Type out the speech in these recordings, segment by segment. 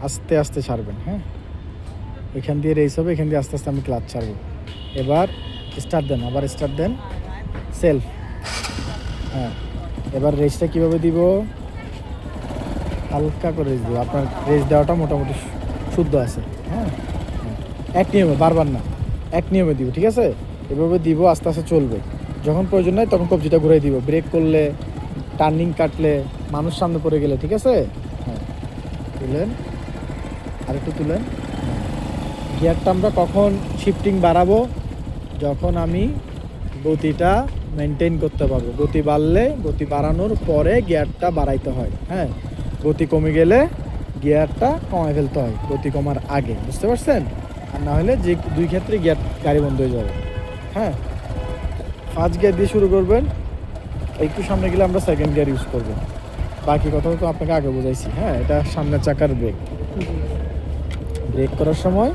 আস্তে আস্তে ছাড়বেন। হ্যাঁ, এখান দিয়ে রেস হবে, এখান দিয়ে আস্তে আস্তে আমি ক্লাচ ছাড়বো। এবার স্টার্ট দেন, আবার স্টার্ট দেন, সেলফ। হ্যাঁ, এবার রেসটা কীভাবে দিব? হালকা করে রেস দিব। আপনার রেস দেওয়াটা মোটামুটি শুদ্ধ আছে। হ্যাঁ, এক নিয়মে, বারবার না, এক নিয়মে দিব, ঠিক আছে? এভাবে দিব, আস্তে আস্তে চলবে। যখন প্রয়োজন নয় তখন কবজিটা ঘুরাই দিব, ব্রেক করলে, টার্নিং কাটলে, মানুষ সামনে পড়ে গেলে, ঠিক আছে? হ্যাঁ, তুলেন, আরেকটু তুলেন। গিয়ারটা আমরা কখন শিফটিং বাড়াবো? যখন আমি গতিটা মেনটেন করতে পারবো। গতি বাড়লে, গতি বাড়ানোর পরে গিয়ারটা বাড়াইতে হয়। হ্যাঁ, গতি কমে গেলে গিয়ারটা কমায় ফেলতে হয় গতি কমার আগে, বুঝতে পারছেন? আর না হলে যে দুই ক্ষেত্রে গাড়ি বন্ধ হয়ে যাবে। হ্যাঁ, ফার্স্ট গিয়ার দিয়ে শুরু করবেন, একটু সামনে গেলে আমরা সেকেন্ড গিয়ার ইউজ করব। বাকি কথা তো আপনাকে আগে বোঝাইছি। হ্যাঁ, এটা সামনের চাকার ব্রেক। ব্রেক করার সময়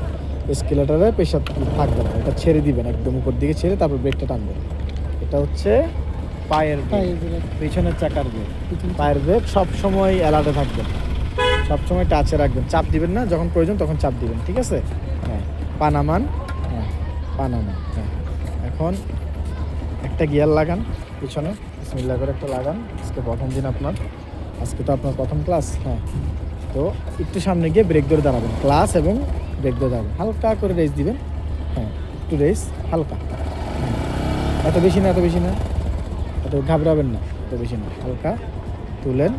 স্কেলেটারে প্রেশার থাকবে না, এটা ছেড়ে দিবেন, একদম উপর দিকে ছেড়ে তারপর ব্রেকটা টানবেন। এটা হচ্ছে পায়ের ব্রেক, পিছনের চাকার ব্রেক। পায়ের ব্রেক সবসময় অ্যালার্টে থাকবেন, সবসময় টাচে রাখবেন, চাপ দিবেন না, যখন প্রয়োজন তখন চাপ দিবেন, ঠিক আছে? হ্যাঁ, পা নামান। হ্যাঁ, পা নামান। হ্যাঁ, এখন একটা গিয়ার লাগান পিছনে, বিসমিল্লাহ করে একটা লাগান। আজকে প্রথম দিন আপনার, আজকে তো আপনার প্রথম ক্লাস। হ্যাঁ, তো একটু সামনে গিয়ে ব্রেক ধরে দাঁড়াবেন, ক্লাস এবং ব্রেক ধরে দাঁড়াবেন, হালকা করে রেস দিবেন। হ্যাঁ, একটু রেস, হালকা, এত বেশি না, এত বেশি না, এত ঘাবড়াবেন না, এত বেশি না, হালকা তুলেন,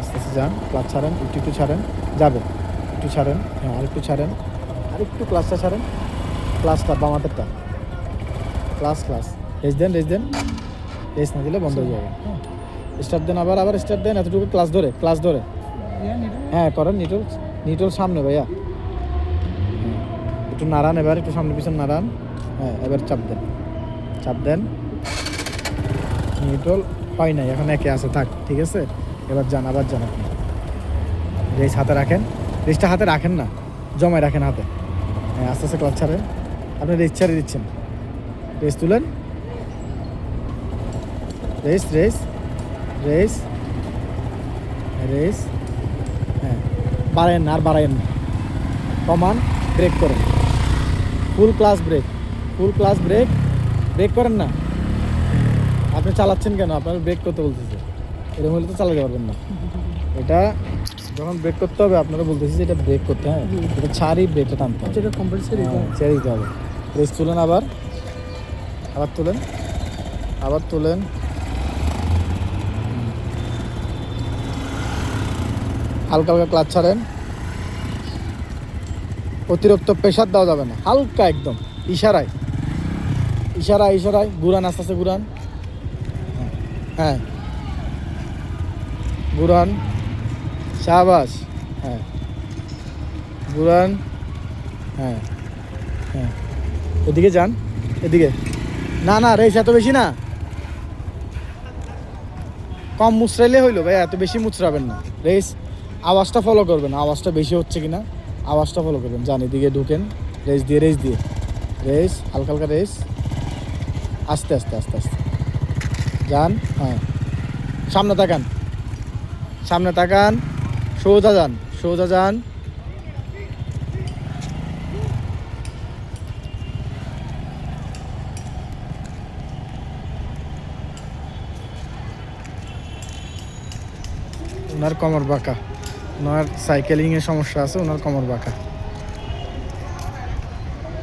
আস্তে আস্তে যান, ক্লাচ ছাড়েন, একটু একটু ছাড়েন, যাবেন, একটু ছাড়েন। হ্যাঁ, আর একটু ছাড়েন, আর একটু ক্লাচটা ছাড়েন, ক্লাচটা বাম হাতেরটা, ক্লাচ, রেস দেন, রেস দেন, রেস না দিলে বন্ধ হয়ে যাবে। হ্যাঁ, স্টার্ট দেন, আবার আবার স্টার্ট দেন, এতটুকু ক্লাচ ধরে, ক্লাচ ধরে। হ্যাঁ, করেন, নিটল সামনে ভাইয়া। একটু নাড়ান, এবার একটু সামনে পিছন নাড়ান। হ্যাঁ, এবার চাপ দেন, চাপ দেন। নিউট্রাল হয় নাই, এখন একে আছে, থাক, ঠিক আছে? এবার যান, আবার যান আপনি। রেস হাতে রাখেন, রেসটা হাতে রাখেন না, জমায় রাখেন হাতে। হ্যাঁ, আস্তে আস্তে ক্লাচ ছাড়েন, আপনি রেস ছেড়ে দিচ্ছেন। রেস তুলেন, রেস রেস রেস রেস। হ্যাঁ, বাড়ায়েন না, আর বাড়ায়েন না, কমান, ব্রেক করেন, ফুল ক্লাস ব্রেক, ফুল ক্লাস ব্রেক। ব্রেক করেন না, আপনি চালাচ্ছেন কেন? আপনার ব্রেক করতে বলতেছে, এরকম হলে তো চালাতে পারবেন না। এটা যখন ব্রেক করতে হবে আপনারা বলতেছি যে এটা ব্রেক করতে, হ্যাঁ, এটা ছাড়ি ব্রেকটা টানতে হবে, এটা কম্পালসারি, ছেড়ে দিতে হবে। রেস তুলেন, আবার আবার তুলেন, আবার তুলেন, হালকা হালকা ক্লাচ ছাড়েন, অতিরিক্ত প্রেশার দেওয়া যাবে না, হালকা একদম ইশারায়, ইশারায় ইশারায় ঘুরান, আস্তে আস্তে ঘুরান। হ্যাঁ, ঘুরান, শাবাশ। হ্যাঁ, ঘুরান। হ্যাঁ, হ্যাঁ, এদিকে যান, এদিকে। না না, রেস এত বেশি না, কম মুচড়াইলে হইলো ভাই, এত বেশি মুচড়াবেন না। রেস আওয়াজটা ফলো করবেন, আওয়াজটা বেশি হচ্ছে কিনা আওয়াজটা ফলো করবেন। যান, এদিকে ঢুকেন, রেস দিয়ে রেস দিয়ে রেস, হালকা হালকা রেস, আস্তে আস্তে আস্তে আস্তে যান। হ্যাঁ, সামনে তাকান, সামনে তাকান, সোজা যান, সোজা যান। ওনার কোমর বাঁকা, ওনার সাইকেলিংয়ের সমস্যা আছে, ওনার কোমর বাঁকা।